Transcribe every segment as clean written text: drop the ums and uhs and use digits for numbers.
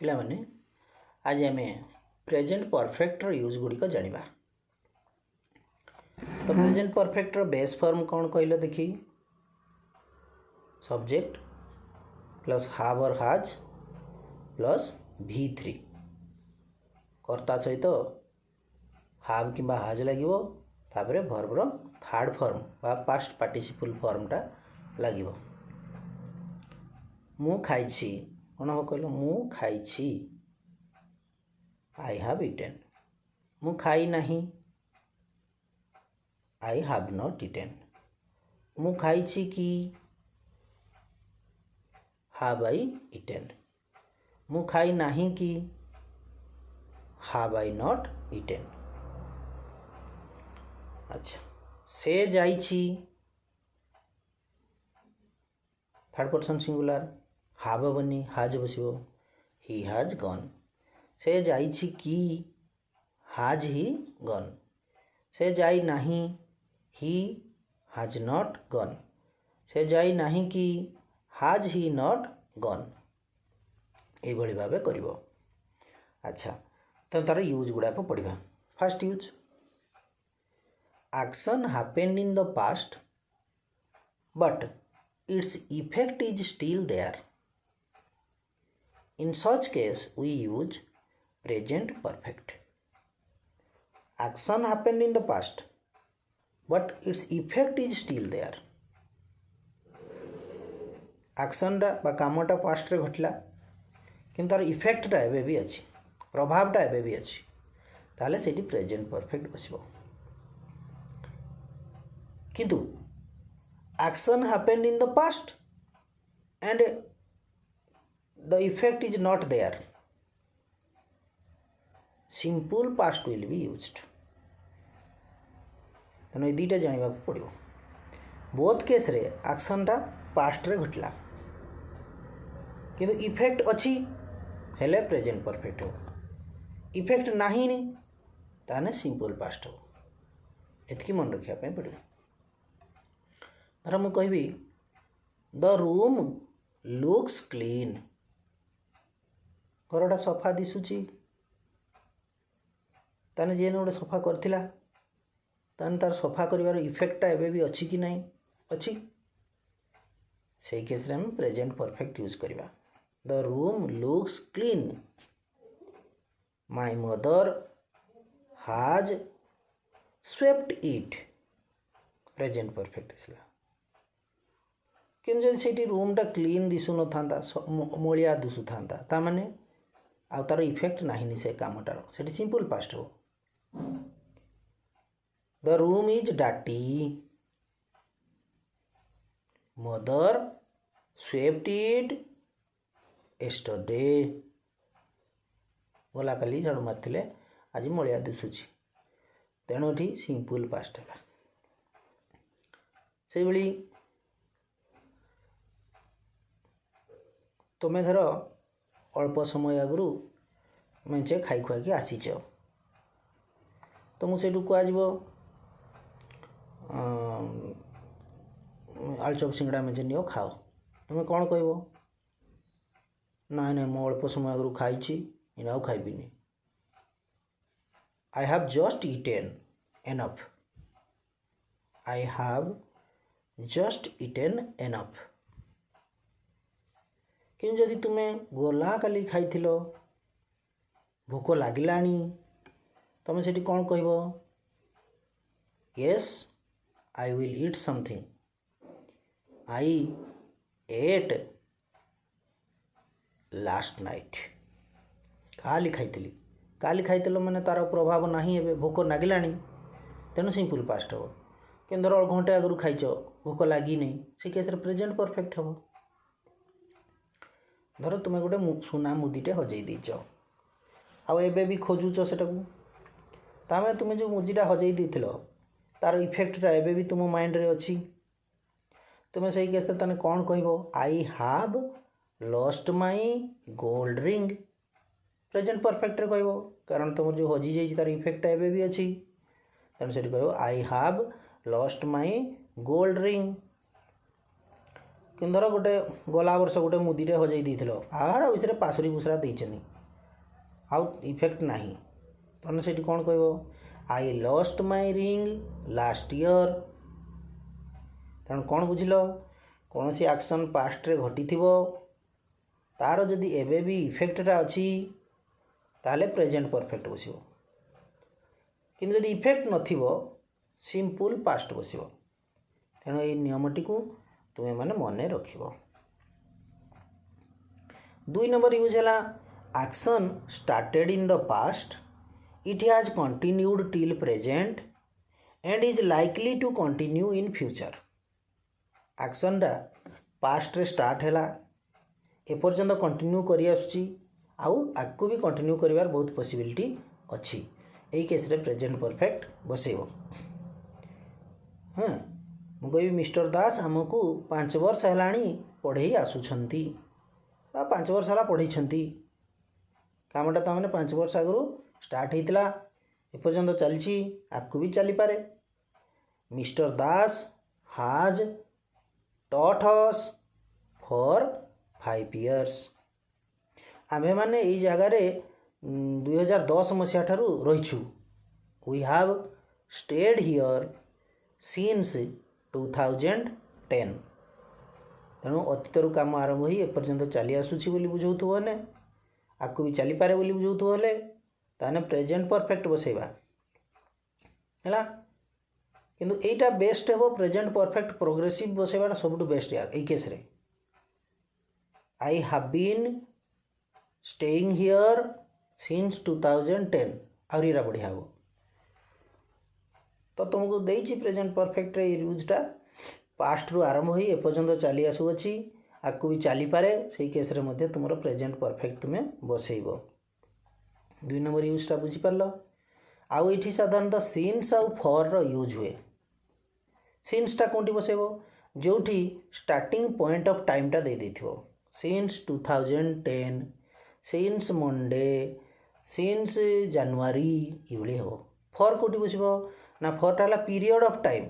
पिला माने आज आम प्रेजेंट परफेक्ट यूज गुड़िक जानिबा। तो प्रेजेंट परफेक्ट बेस फॉर्म कौन कहल देखी सब्जेक्ट प्लस हाव और हाज प्लस V3 कर्ता सहित हाव कि हाज लगे तापर वर्बर थर्ड फॉर्म बा पास्ट पार्टिसिपल फॉर्मटा लगे। मु खाइछि कौन हम कहल मु खाइछि आई हैव इटेन। मु खाई नहीं आई हैव नॉट इटेन। मु खाइछि कि हैव आई इटेन। मु खाई नहीं कि हैव आई नॉट इटेन। अच्छा से जाइछि थर्ड पर्सन सिंगुलर हाव बनी हाज बसिबो ही हैज गन। से जाइछि कि हाज ही गन। से जाई नहीं ही हैज नॉट गन। से जाई नहीं कि हैज ही नॉट गन। ये भली भाबे करिवो। अच्छा तो तार यूज गुड़ा को पढ़िबा। First use action happened in the past but its effect is still there. In such case we use present perfect. Action happened in the past but its effect is still there. Action टा बा कामटा past रे घटला किंतु तार इफेक्टटा एबे भी अछि प्रभावटा एबे भी अछि ताले सेठी प्रेजेंट परफेक्ट बसिबो। किंतु action happened in the past and the effect is not there. Simple past will be used. तेणु ये दुईटा जानवा पड़ो। बोथ केस रे एक्शन टा पास्ट रे घटला किंतु इफेक्ट अच्छी हेले प्रेजेंट परफेक्ट हो। इफेक्ट नहीं ताने सिंपल पास्ट हो। एतकी मन रखा पड़ो। धर मु कहबी द रूम लुक्स क्लीन। घरटा सफा दिशुची ताने जे गोटे सफा करथिला ताने तार सफा करिवार इफेक्टटा एबे भी अछि कि नहीं अछि। सेही केस रे हम प्रेजेंट परफेक्ट यूज करिवा। The room looks clean. My mother has swept it. Present perfect इसला किंतु जब रूमटा क्लीन दिशु न था मलिया दिशु था ताने आ तार इफेक्ट नहीं से कामटार से सिंपल पास्ट हो। द रूम इज डाटी। Mother swept it yesterday. गला काली झाड़ू मारथिले आज मलिया दिशुची तेणु ये सिंपल पास्ट है। से भली तुम्हें धर अल्प समय आगु मेचे खाई खुआक आसीच तो मुझे कह आलुचप सिंगड़ा मेचे नियो खाओ। तुम्हें कौन कह ना ना मु अल्प समय आगु खाई आउ खाइबिनी। I have just eaten enough. I have just eaten enough. कि जदि तुम्हें गला काली खाई भोक लगिलानी तुम से कौन कह yes I will eat something. I ate last night. काली खाई माने तार प्रभाव नहीं एबे भोक लगिलानी तेणु सिंपल पास्ट हो। कि धर घंटे आगु खाइच भोक लगी नहीं से केस प्रेजेंट परफेक्ट हम। धर तुम गोटे सुना मुदीटे हजई देच आबे भी खोजुच सेटा तामें तुम्हें जो मुदीटा हजई देथिल तार इफेक्टटा एबे भी तुम माइंड रे अच्छी। तुम्हें सही केस ताने कौन कह I have lost my gold ring. Present perfect रे कह कारण तुम जो हजी जाइए तार इफेक्ट एबे भी अच्छी तेणु से I have lost my gold ring. କିନ୍ତୁ ଧର ଗୋଟେ ଗଲା ବର୍ଷ ଗୋଟେ ମୁଦିଟେ ହଜେଇ ଦେଇଥିଲ ଆଡ଼ ଭିତରେ ପାଶୁରି ପୁସରା ଦେଇଛନ୍ତି ଆଉ ଇଫେକ୍ଟ ନାହିଁ ତାହେଲେ ସେଇଠି କ'ଣ କହିବ I lost my ring last year. ତେଣୁ କ'ଣ ବୁଝିଲ କୌଣସି ଆକ୍ସନ୍ ପାଷ୍ଟରେ ଘଟିଥିବ ତାର ଯଦି ଏବେ ବି ଇଫେକ୍ଟଟା ଅଛି ତାହେଲେ ପ୍ରେଜେଣ୍ଟ ପରଫେକ୍ଟ ବସିବ କିନ୍ତୁ ଯଦି ଇଫେକ୍ଟ ନଥିବ ସିମ୍ପଲ୍ ପାଷ୍ଟ ବସିବ। ତେଣୁ ଏଇ ନିୟମଟିକୁ ତୁମେମାନେ ମନେ ରଖିବ। 2 ନମ୍ବର ୟୁଜ୍ ହେଲା action started in the past, it has continued till present and is likely to continue in future। ଆକ୍ସନ୍ଟା ପାଷ୍ଟରେ ଷ୍ଟାର୍ଟ ହେଲା ଏପର୍ଯ୍ୟନ୍ତ କଣ୍ଟିନ୍ୟୁ କରି ଆସୁଛି ଆଉ ଆଗକୁ ବି କଣ୍ଟିନ୍ୟୁ କରିବାର ବହୁତ ପସିବିଲିଟି ଅଛି। ଏଇ କେସ୍ରେ ପ୍ରେଜେଣ୍ଟ ପରଫେକ୍ଟ ବସେଇବ। ହଁ ମୁଁ କହିବି ମିଷ୍ଟର ଦାସ ଆମକୁ 5 ବର୍ଷ ହେଲାଣି ପଢ଼େଇ ଆସୁଛନ୍ତି ବା 5 ବର୍ଷ ହେଲା ପଢ଼େଇଛନ୍ତି। କାମଟା ତାମାନେ 5 ବର୍ଷ ଆଗରୁ ଷ୍ଟାର୍ଟ ହେଇଥିଲା ଏପର୍ଯ୍ୟନ୍ତ ଚାଲିଛି ଆଗକୁ ବି ଚାଲିପାରେ। Mister Das has taught us for 5 years। ଆମ୍ଭେମାନେ ଏଇ ଜାଗାରେ 2010 ମସିହା ଠାରୁ ରହିଛୁ। we have stayed here since 2010। ତେଣୁ ଅତୀତରୁ କାମ ଆରମ୍ଭ ହୋଇ ଏପର୍ଯ୍ୟନ୍ତ ଚାଲି ଆସୁଛି ବୋଲି ବୁଝାଉଥିବ ହେଲେ ଆଗକୁ ବି ଚାଲିପାରେ ବୋଲି ବୁଝାଉଥିବ ହେଲେ ତାହେଲେ ପ୍ରେଜେଣ୍ଟ ପରଫେକ୍ଟ ବସେଇବା ହେଲା। କିନ୍ତୁ ଏଇଟା ବେଷ୍ଟ ହେବ ପ୍ରେଜେଣ୍ଟ ପରଫେକ୍ଟ ପ୍ରୋଗ୍ରେସିଭ୍ ବସେଇବାଟା ସବୁଠୁ ବେଷ୍ଟ ଏଇ କେସ୍ରେ। I have been staying here since 2010 ଆହୁରି ଏଇଟା ବଢ଼ିଆ ହେବ। ତ ତୁମକୁ ଦେଇଛି ପ୍ରେଜେଣ୍ଟ ପରଫେକ୍ଟରେ ଏଇ ୟୁଜ୍ଟା ପାଷ୍ଟରୁ ଆରମ୍ଭ ହୋଇ ଏପର୍ଯ୍ୟନ୍ତ ଚାଲି ଆସୁଅଛି ଆଗକୁ ବି ଚାଲିପାରେ ସେଇ କେସ୍ରେ ମଧ୍ୟ ତୁମର ପ୍ରେଜେଣ୍ଟ ପରଫେକ୍ଟ ତୁମେ ବସେଇବ। 2 ନମ୍ବର ୟୁଜ୍ଟା ବୁଝିପାରିଲ। ଆଉ ଏଇଠି ସାଧାରଣତଃ ସିନ୍ସ ଆଉ ଫର୍ର ୟୁଜ୍ ହୁଏ। ସିନ୍ସଟା କେଉଁଠି ବସେଇବ ଯେଉଁଠି ଷ୍ଟାର୍ଟିଂ ପଏଣ୍ଟ ଅଫ୍ ଟାଇମ୍ଟା ଦେଇଥିବ ସିନ୍ସ 2010 ସିନ୍ସ ମଣ୍ଡେ ସିନ୍ସ ଜାନୁଆରୀ ଏଇଭଳି ହେବ। ଫର୍ କେଉଁଠି ବସିବ ନା ଫର୍ଟା ହେଲା ପିରିୟଡ଼ ଅଫ୍ ଟାଇମ୍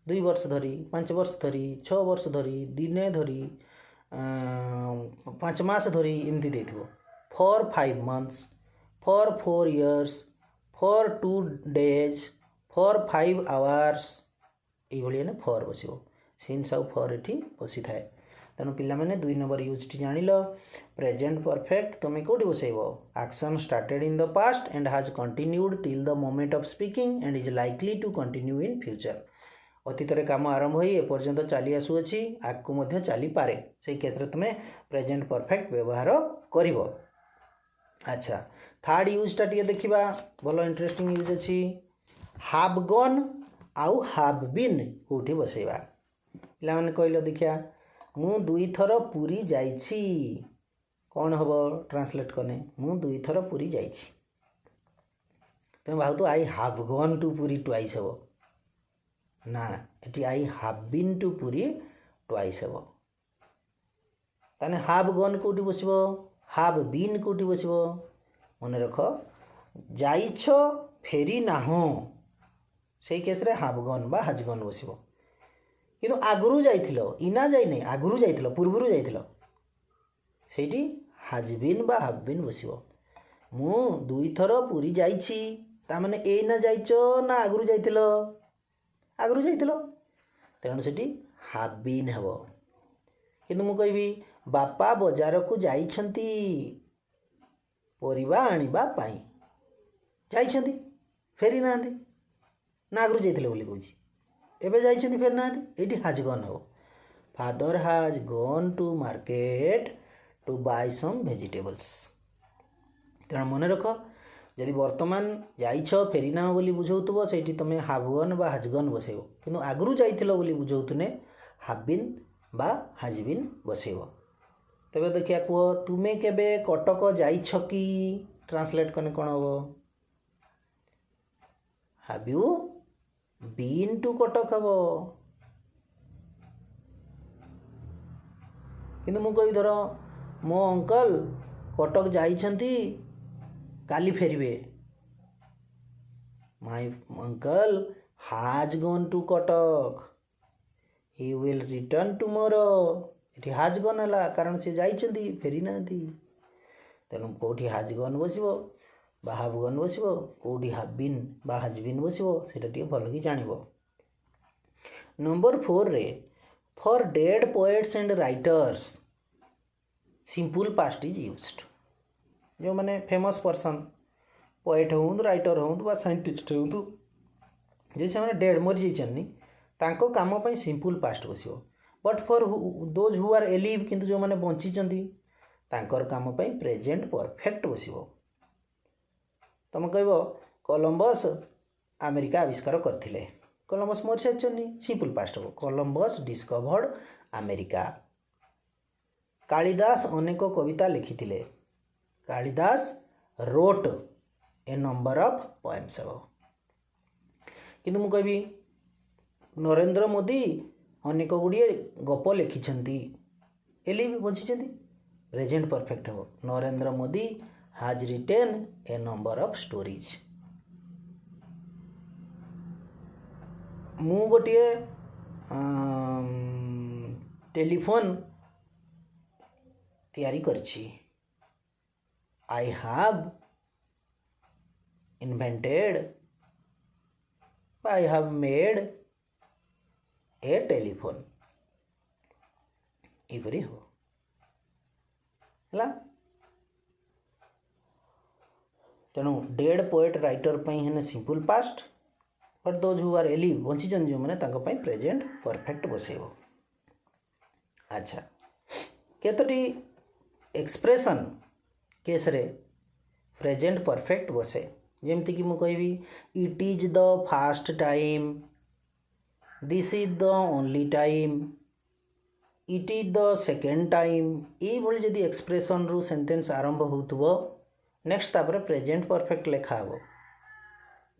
2 ବର୍ଷ ଧରି 5 ବର୍ଷ ଧରି 6 ବର୍ଷ ଧରି ଦିନେ ଧରି 5 ମାସ ଧରି ଏମିତି ଦେଇଥିବ। For 5 months for 4 years for 2 days for 5 hours এইভাবে ହେଲେ ଫର୍ ବସିବ। ସିନ୍ସ ଆଉ ଫର୍ ଏଠି ବସିଥାଏ। ତେଣୁ ପିଲାମାନେ 2 ନମ୍ବର ୟୁଜ୍ଟି ଜାଣିଲ। ପ୍ରେଜେଣ୍ଟ ପରଫେକ୍ଟ ତୁମେ କେଉଁଠି ବସେଇବ action started in the past and has continued till the moment of speaking and is likely to continue in future. ଅତୀତରେ କାମ ଆରମ୍ଭ ହୋଇ ଏପର୍ଯ୍ୟନ୍ତ ଚାଲି ଆସୁଅଛି ଆଗକୁ ମଧ୍ୟ ଚାଲିପାରେ ସେଇ କେସ୍ରେ ତୁମେ ପ୍ରେଜେଣ୍ଟ ପରଫେକ୍ଟ ବ୍ୟବହାର କରିବ। ଆଚ୍ଛା ଥାର୍ଡ଼ ୟୁଜ୍ଟା ଟିକେ ଦେଖିବା ଭଲ ଇଣ୍ଟରେଷ୍ଟିଂ ୟୁଜ୍ ଅଛି। ହାଭ୍ ଗନ୍ ଆଉ ହାଭ୍ ବିନ୍ କେଉଁଠି ବସେଇବା ପିଲାମାନେ କହିଲ ଦେଖିଆ। ମୁଁ 2 ଥର ପୁରୀ ଯାଇଛି କ'ଣ ହେବ ଟ୍ରାନ୍ସଲେଟ୍ କଲେ ମୁଁ 2 ଥର ପୁରୀ ଯାଇଛି। ତେଣୁ ଭାବୁଥିବ I have gone to Puri twice ହେବ ନା ଏଠି I have been to Puri twice ହେବ। ତାହେଲେ ହାଭ୍ ଗନ୍ କେଉଁଠି ବସିବ ହାଭ୍ ବିନ୍ କେଉଁଠି ବସିବ ମନେ ରଖ। ଯାଇଛ ଫେରି ନାହଁ ସେଇ କେସ୍ରେ ହାଭ୍ ଗନ୍ ବା ହାଜ୍ ଗନ୍ ବସିବ। କିନ୍ତୁ ଆଗରୁ ଯାଇଥିଲ ଇନା ଯାଇନାହିଁ ଆଗରୁ ଯାଇଥିଲ ପୂର୍ବରୁ ଯାଇଥିଲ ସେଇଠି ହାଜ୍ ବିନ୍ ବା ହାଭ୍ ବିନ୍ ବସିବ। ମୁଁ 2 ଥର ପୁରୀ ଯାଇଛି ତାମାନେ ଏଇନା ଯାଇଛ ନା ଆଗରୁ ଯାଇଥିଲ ଆଗରୁ ଯାଇଥିଲ ତେଣୁ ସେଠି ହାଭ୍ ବିନ୍ ହେବ। କିନ୍ତୁ ମୁଁ କହିବି ବାପା ବଜାରକୁ ଯାଇଛନ୍ତି ପରିବା ଆଣିବା ପାଇଁ ଯାଇଛନ୍ତି ଫେରି ନାହାନ୍ତି ନା ଆଗରୁ ଯାଇଥିଲେ ବୋଲି କହୁଛି ଏବେ ଯାଇଛନ୍ତି ଫେରି ନାହାନ୍ତି ଏଇଠି ହାଜ୍ ଗନ୍ ହେବ। Father has gone to market to buy some vegetables. ତେଣୁ ମନେ ରଖ ଯଦି ବର୍ତ୍ତମାନ ଯାଇଛ ଫେରି ନାହ ବୋଲି ବୁଝାଉଥିବ ସେଇଠି ତୁମେ ହାଭ୍ ଗନ୍ ବା ହାଜ୍ ଗନ୍ ବସେଇବ। କିନ୍ତୁ ଆଗରୁ ଯାଇଥିଲ ବୋଲି ବୁଝାଉଥିଲେ ହାଭ୍ ବିନ୍ ବା ହାଜ୍ ବିନ୍ ବସେଇବ। ତେବେ ଦେଖିଆ କୁହ ତୁମେ କେବେ କଟକ ଯାଇଛ କି ଟ୍ରାନ୍ସଲେଟ୍ କଲେ କ'ଣ ହେବ have you been to Cuttack ହେବ। କିନ୍ତୁ ମୁଁ କହିବି ଧର ମୋ ଅଙ୍କଲ କଟକ ଯାଇଛନ୍ତି କାଲି ଫେରିବେ my uncle has gone to Cuttack he will return tomorrow. ଏଠି ହାଜ୍ ଗନ୍ ହେଲା କାରଣ ସେ ଯାଇଛନ୍ତି ଫେରି ନାହାନ୍ତି। ତେଣୁ କେଉଁଠି ହାଜ୍ ଗନ୍ ବସିବ ବା ହାଭ୍ ଗନ୍ ବସିବ, କେଉଁଠି ହାଭ୍ ବିନ୍ ବା ହାଜ୍ ବିନ୍ ବସିବ ସେଇଟା ଟିକେ ଭଲକି ଜାଣିବ। ନମ୍ବର 4ରେ for dead poets and writers simple past is used. ଯେଉଁମାନେ ଫେମସ୍ ପର୍ସନ୍ ପୋଏଟ୍ ହୁଅନ୍ତୁ, ରାଇଟର୍ ହୁଅନ୍ତୁ ବା ସାଇଣ୍ଟିଷ୍ଟ ହୁଅନ୍ତୁ, ଯେ ସେମାନେ ଡେଡ୍ ମରିଯାଇଛନ୍ତି ତାଙ୍କ କାମ ପାଇଁ ସିମ୍ପଲ୍ ପାଷ୍ଟ ବସିବ। But for those who are ଏଲିଭ୍, କିନ୍ତୁ ଯେଉଁମାନେ ବଞ୍ଚିଛନ୍ତି ତାଙ୍କର କାମ ପାଇଁ ପ୍ରେଜେଣ୍ଟ ପରଫେକ୍ଟ ବସିବ। ତୁମେ କହିବ କଲମ୍ବସ୍ ଆମେରିକା ଆବିଷ୍କାର କରିଥିଲେ, କଲମ୍ବସ୍ ମରିସାରିଛନ୍ତି, ସିମ୍ପଲ୍ ପାଷ୍ଟ ହେବ କଲମ୍ବସ୍ ଡିସ୍କଭର୍ଡ ଆମେରିକା। କାଳିଦାସ ଅନେକ କବିତା ଲେଖିଥିଲେ, Kalidas wrote a number of poems ହେବ। କିନ୍ତୁ ମୁଁ କହିବି ନରେନ୍ଦ୍ର ମୋଦି ଅନେକ ଗୁଡ଼ିଏ ଗପ ଲେଖିଛନ୍ତି, ଏଲିଭ୍ ବଞ୍ଚିଛନ୍ତି, ପ୍ରେଜେଣ୍ଟ ପରଫେକ୍ଟ ହେବ Narendra Modi has written a number of stories. ମୁଁ ଗୋଟିଏ ଟେଲିଫୋନ୍ ତିଆରି କରିଛି, ଆଇ ହାଭ୍ ଇନଭେଣ୍ଟେଡ୍ ବା I have made a telephone. ଏହିପରି ହେବ ହେଲା। ତେଣୁ ଡେଡ୍ ପୋଏଟ୍ ରାଇଟର୍ ପାଇଁ ହେଲେ simple past, but those who are alive ବଞ୍ଚିଛନ୍ତି ଯେଉଁମାନେ ତାଙ୍କ ପାଇଁ ପ୍ରେଜେଣ୍ଟ ପରଫେକ୍ଟ ବସେଇବ। ଆଚ୍ଛା, କେତୋଟି ଏକ୍ସପ୍ରେସନ୍ କେସ୍ରେ ପ୍ରେଜେଣ୍ଟ ପରଫେକ୍ଟ ବସେ? ଯେମିତିକି ମୁଁ କହିବି it is the first time, this is the only time, it is the second time. ଏଇଭଳି ଯଦି ଏକ୍ସପ୍ରେସନ୍ରୁ ସେଣ୍ଟେନ୍ସ ଆରମ୍ଭ ହେଉଥିବ, ନେକ୍ସଟ ତାପରେ ପ୍ରେଜେଣ୍ଟ ପରଫେକ୍ଟ ଲେଖା ହେବ।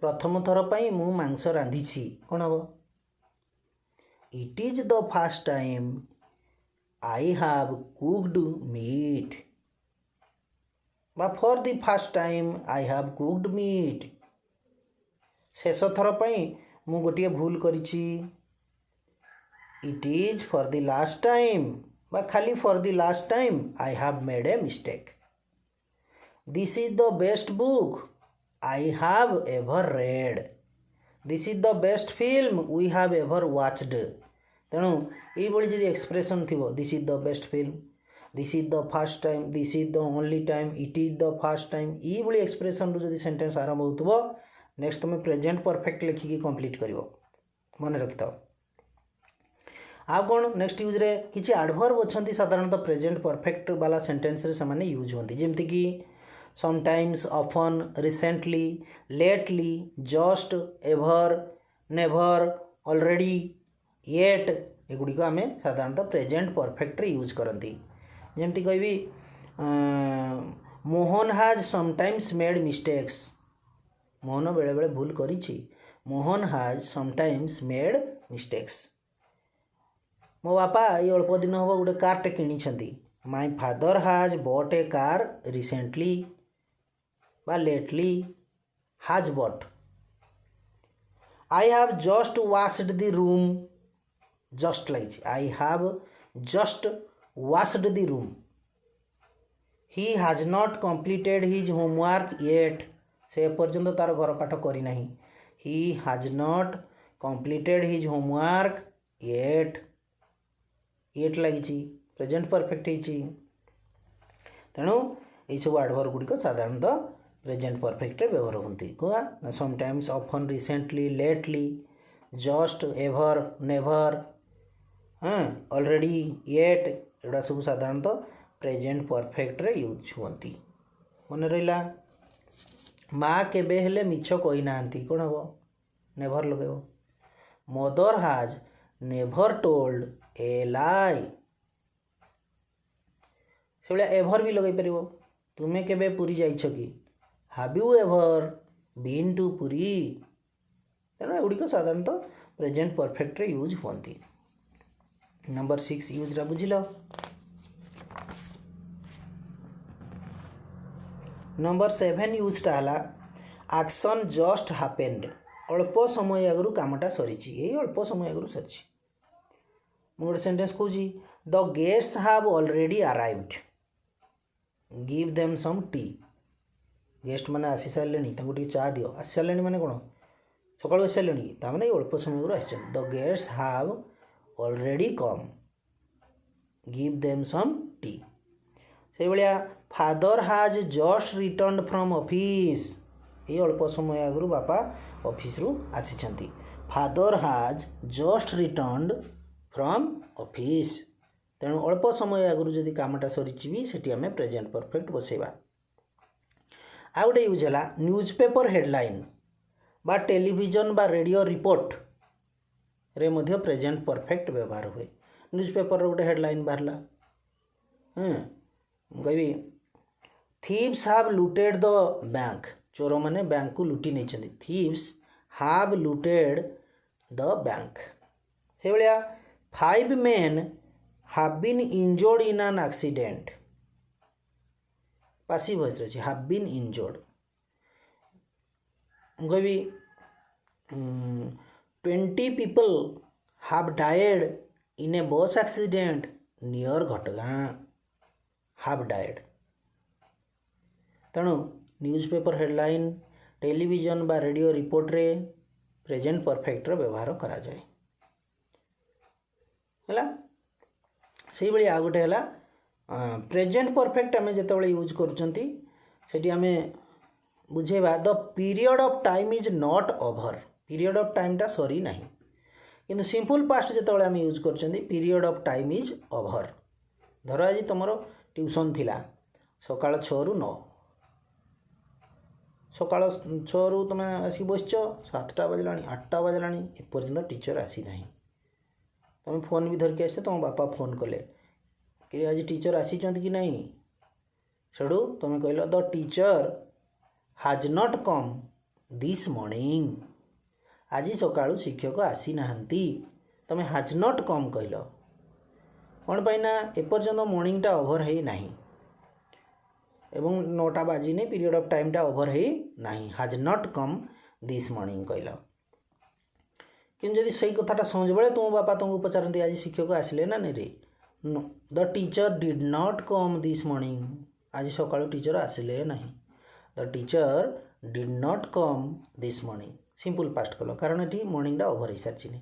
ପ୍ରଥମ ଥର ପାଇଁ ମୁଁ ମାଂସ ରାନ୍ଧିଛି, କ'ଣ ହେବ? It is the first time I have cooked meat, ବା for the first time I have cooked meat. ଶେଷ ଥର ପାଇଁ ମୁଁ ଗୋଟିଏ ଭୁଲ କରିଛି, it is for the last time ବା ଖାଲି for the last time I have made a mistake. This is the best book I have ever read, this is the best film we have ever watched. ତେଣୁ ଏଇଭଳି ଯଦି expression ଥିବ, this is the best film, this is the first time, this is the only time, it is the first time, ଏଇଭଳି ଏକ୍ସପ୍ରେସନ୍ରୁ ଯଦି sentence ଆରମ୍ଭ ହେଉଥିବ, next ତୁମେ ପ୍ରେଜେଣ୍ଟ ପରଫେକ୍ଟ ଲେଖିକି କମ୍ପ୍ଲିଟ୍ କରିବ, ମନେ ରଖିଥାଅ। ଆଉ କ'ଣ ନେକ୍ସଟ ୟୁଜ୍ରେ କିଛି ଆଡ଼ଭର୍ବ ଅଛନ୍ତି ସାଧାରଣତଃ ପ୍ରେଜେଣ୍ଟ ପରଫେକ୍ଟ ବାଲା ସେଣ୍ଟେନ୍ସରେ ସେମାନେ ୟୁଜ୍ ହୁଅନ୍ତି, ଯେମିତିକି sometimes, often, recently, lately, just, ever, never, already, yet, ଏଗୁଡ଼ିକ ଆମେ ସାଧାରଣତଃ ପ୍ରେଜେଣ୍ଟ ପରଫେକ୍ଟରେ ୟୁଜ୍ କରନ୍ତି। ଯେମିତି କହିବି Mohan has sometimes made mistakes, Mohan ବେଳେବେଳେ ଭୁଲ କରିଛି, Mohan has sometimes made mistakes. ମୋ ବାପା ଏଇ ଅଳ୍ପ ଦିନ ହେବ ଗୋଟେ କାର୍ଟେ କିଣିଛନ୍ତି, my father has bought a car recently ବା lately, has bought. I have just washed the room, just ଲାଗିଛି, I have just washed the room. He has not completed his homework yet, ସେ ଏପର୍ଯ୍ୟନ୍ତ ତା'ର ଘର ପାଠ କରିନାହିଁ, he has not completed his homework yet, yet ଲାଗିଛି, present perfect ହେଇଛି। ତେଣୁ ଏଇସବୁ ଆଡ଼ଭର୍ବ ଗୁଡ଼ିକ ସାଧାରଣତଃ ପ୍ରେଜେଣ୍ଟ ପରଫେକ୍ଟରେ ବ୍ୟବହାର ହୁଅନ୍ତି। କୁହା ନା sometimes, often, recently, lately, just, ever, never, already, yet, ଏଗୁଡ଼ା ସବୁ ସାଧାରଣତଃ ପ୍ରେଜେଣ୍ଟ ପରଫେକ୍ଟରେ ୟୁଜ୍ ହୁଅନ୍ତି। ମନେ ରହିଲା। ମା କେବେ ହେଲେ ମିଛ କହିନାହାନ୍ତି, କ'ଣ ହେବ? ନେଭର୍ ଲଗାଇବ। ମଦର ହାଜ୍ ନେଭର୍ ଟୋଲ୍ଡ ଏ ଲାଇ, ସେଭଳିଆ ଏଭର୍ ବି ଲଗାଇ ପାରିବ। ତୁମେ କେବେ ପୁରୀ ଯାଇଛ କି? Have you ever been to Puri? ତେଣୁ ଏଗୁଡ଼ିକ ସାଧାରଣତଃ ପ୍ରେଜେଣ୍ଟ ପରଫେକ୍ଟରେ ୟୁଜ୍ ହୁଅନ୍ତି। ନମ୍ବର 6 ୟୁଜ୍ଟା ବୁଝିଲ। ନମ୍ବର 7 ୟୁଜ୍ଟା ହେଲା ଆକ୍ସନ୍ ଜଷ୍ଟ ହାପେଣ୍ଡ, ଅଳ୍ପ ସମୟ ଆଗରୁ କାମଟା ସରିଛି, ଏଇ ଅଳ୍ପ ସମୟ ଆଗରୁ ସରିଛି। ମୁଁ ଗୋଟେ ସେଣ୍ଟେନ୍ସ କହୁଛି the guests have already arrived give them some tea. Guest मैंने आसी सारे चा दियो आसी सारे मैंने कौन सकाळु आसी सारे ताने अल्प समय आस the guests have already come give them some tea. से भाया father has just return from office ये अल्प समय आगु बापा ऑफिस रु आसी father has just return from office तेणु अल्प समय आगु जदि कामटा सरी भी सेठी आम प्रेजेंट परफेक्ट बसैबा। आ गोटे यूज है न्यूज पेपर हेडलाइन बा टेलीविजन बा रेडियो रिपोर्ट रे मध्य प्रेजेंट परफेक्ट व्यवहार हुए। न्यूज पेपर गोटे हेडलाइन बाहरला कहि thieves have looted the bank चोर मैंने बैंक को लुटी नहीं thieves have looted the bank. से भाया 5 men have been injured in an accident passive voice रही have been injured कहि 20 people have died in a bus accident near घटगां have died। तेणु न्यूज़पेपर हेडलाइन टेलीविजन बा radio report रे present perfect रो व्यवहार करा जाए है से भाई आ गोटे है प्रेजेंट परफेक्ट आम जो यूज करुँच आम बुझेबा the period of time is not over period of टाइमटा सरी ना किंतु सिंपल पास्ट जो आम यूज कर period of time is over. धर आज तुम ट्यूशन थिला सकाळ 6 ରୁ 9 सकाळ 6 ରୁ तुम आसी बस 7टा बजला 8टा बजला एपर्यंत टीचर आसी ना तुम फोन भी धरिकी आस तुम बापा फोन कले कि आज टीचर आसी कि नहीं सेठू तुम कहल द टीचर हाज नॉट कम दिस मॉर्निंग आज सकाळू शिक्षक आसी नाहंती तुम हाज नॉट कम कहल कौन पाइना एपर्यंत मॉर्निंगटा ओवर है ना एवं 9टा बाजी नहीं पीरियड ऑफ टाइमटा ओवर है ना हाज नॉट कम दिस मॉर्निंग कहल कि जदि सही कथाटा समझ बेले तुम बापा तुमको पचारती आज शिक्षक आसिले ना नहीं रे the teacher did not come this morning आज सकाळू टीचर आसिले ना the teacher did not come this morning simple past कल कारण ये मॉर्निंगटा ओवर हो सारी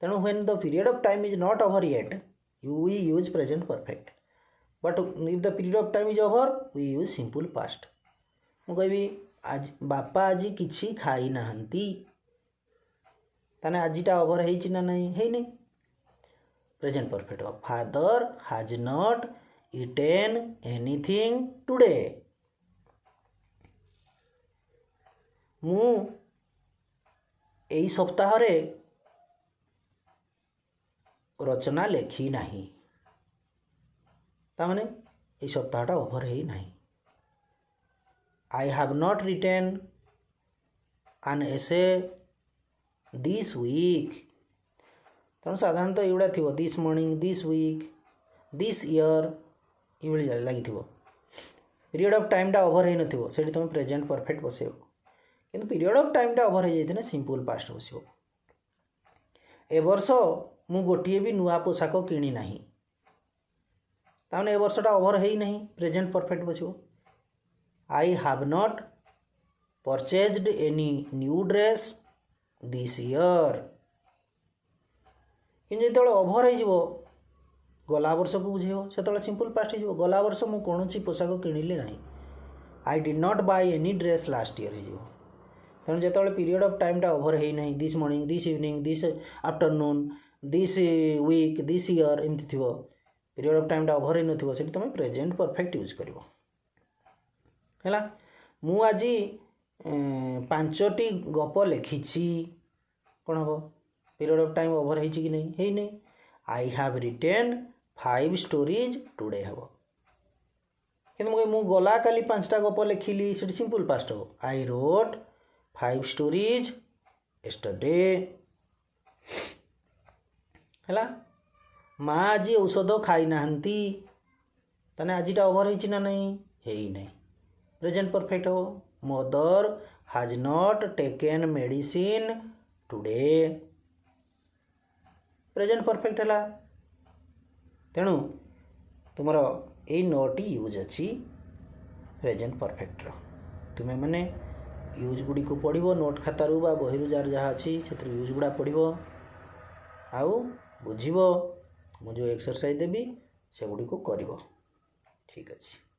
तेणु when the period of time is not over yet we use present perfect but if the period of time is over we use simple past। मु कहबी आज बापा आज किछि खाई नाहंती ताने आजिटा ओवर हेछि ना नहीं है नहीं प्रेजेंट परफेक्ट फादर हाज नॉट इटेन एनीथिंग टुडे मु एई सप्ताह रे रचना लेखी नहीं तामाने ये सप्ताहटा ओवर है नहीं। I have not written an essay this week तेणु साधारणतः युवा थी this morning this week this year ये लगी पीरियड ऑफ टाइमटा ओवर हो नथिबो सेठी तुम प्रेजेंट परफेक्ट बसेबो किंतु पीरियड ऑफ टाइमटा ओवर हो जाइथिने सिंपल पास्ट बसिबो। ए वर्ष मु गोटे भी नुआ पोशाक किणी नहीं ताने ए वर्षटा ओवर है नहीं प्रेजेंट परफेक्ट बसिबो। I have not purchased any new dress this year कि जो ओवर हो गला वर्ष को बुझेब से सिंपल पास्ट हो गला वर्ष मु कौन पोशाक किणिली ना I did not buy any dress last year हो तेणु जो पीरियड ऑफ टाइमटा ओवर है नहीं this morning this evening this afternoon this week this year एमती थी पीरियड ऑफ टाइमटा ओवर हो नथिबो सेठी तुम प्रेजेंट परफेक्ट यूज करिवो हैला। मु आज 5टी गप लिखिछि कौन हम पीरियड ऑफ टाइम ओवर है कि नहीं है नहीं I have written 5 stories today हम कि मु गला काली 5टा गप लिखिली से सिंपल पास्ट हो आई रोट 5 स्टोरीज एस्टरडे है माँ आज औषध खाई नाहंती ताने आजिटा ओवर है ना नहीं है नहीं प्रेजेंट परफेक्ट हो मदर हाज not taken medicine today present perfect है तेणु तुमर यही 9टी यूज अच्छी प्रेजेंट परफेक्टर तुम्हें मैंने यूज गुड़ी को पढ़ो नोट खातारू बा बही जार जहाँ अच्छी से यूज गुड़ा पढ़ो आउ बुझ मु जो एक्सरसाइज देवी से गुड़ी को कर ठीक अच्छे।